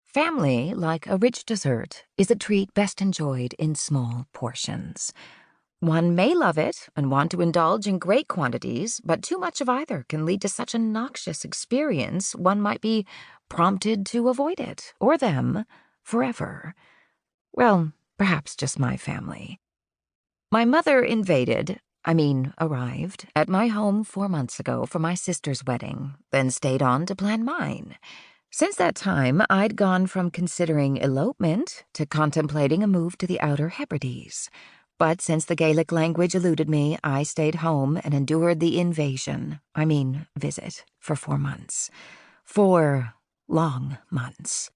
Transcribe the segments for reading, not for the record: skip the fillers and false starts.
Family, like a rich dessert, is a treat best enjoyed in small portions. One may love it and want to indulge in great quantities, but too much of either can lead to such a noxious experience one might be prompted to avoid it, or them, forever. Well, perhaps just my family. My mother arrived, at my home 4 months ago for my sister's wedding, then stayed on to plan mine. Since that time, I'd gone from considering elopement to contemplating a move to the Outer Hebrides. But since the Gaelic language eluded me, I stayed home and endured the visit, for 4 months. 4 long months.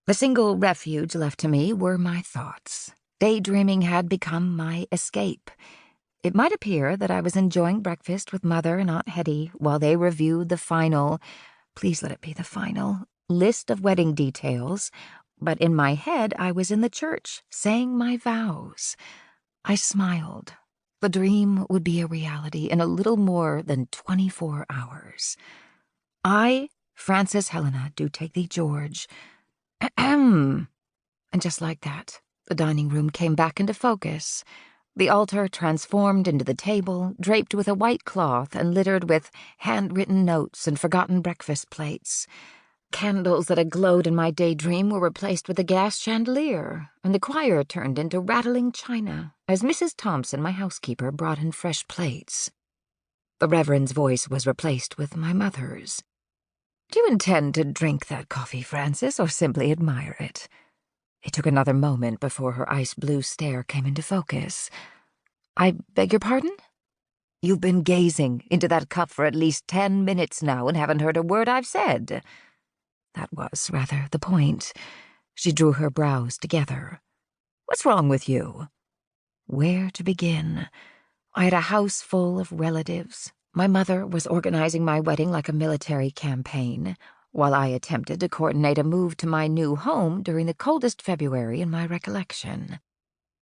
The single refuge left to me were my thoughts. Daydreaming had become my escape. It might appear that I was enjoying breakfast with Mother and Aunt Hetty while they reviewed the final, please let it be the final, list of wedding details, but in my head I was in the church, saying my vows. I smiled. The dream would be a reality in a little more than 24 hours. I, Francess Helena, do take thee, George. Ahem. And just like that, the dining room came back into focus. The altar transformed into the table, draped with a white cloth and littered with handwritten notes and forgotten breakfast plates. Candles that had glowed in my daydream were replaced with a gas chandelier, and the choir turned into rattling china as Mrs. Thompson, my housekeeper, brought in fresh plates. The Reverend's voice was replaced with my mother's. "Do you intend to drink that coffee, Frances, or simply admire it?" It took another moment before her ice-blue stare came into focus. "I beg your pardon?" "You've been gazing into that cup for at least 10 minutes now and haven't heard a word I've said." That was rather the point. She drew her brows together. "What's wrong with you?" Where to begin? I had a house full of relatives. My mother was organizing my wedding like a military campaign, while I attempted to coordinate a move to my new home during the coldest February in my recollection.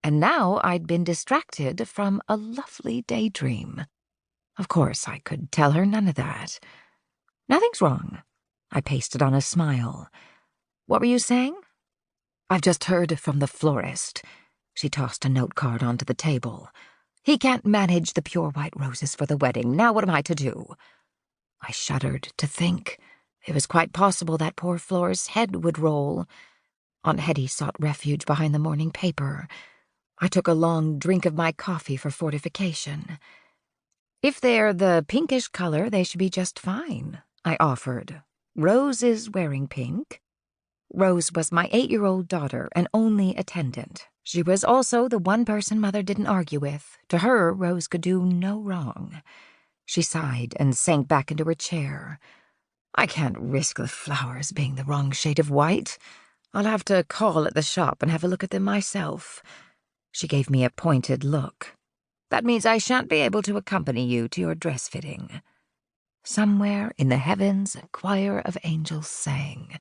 And now I'd been distracted from a lovely daydream. Of course, I could tell her none of that. "Nothing's wrong." I pasted on a smile. "What were you saying?" "I've just heard from the florist." She tossed a note card onto the table. "He can't manage the pure white roses for the wedding. Now what am I to do?" I shuddered to think. It was quite possible that poor Flora's head would roll. Aunt Hetty sought refuge behind the morning paper. I took a long drink of my coffee for fortification. "If they're the pinkish color, they should be just fine," I offered. "Rose is wearing pink." Rose was my 8-year-old daughter and only attendant. She was also the one person Mother didn't argue with. To her, Rose could do no wrong. She sighed and sank back into her chair. "I can't risk the flowers being the wrong shade of white. I'll have to call at the shop and have a look at them myself." She gave me a pointed look. "That means I shan't be able to accompany you to your dress fitting." Somewhere in the heavens a choir of angels sang.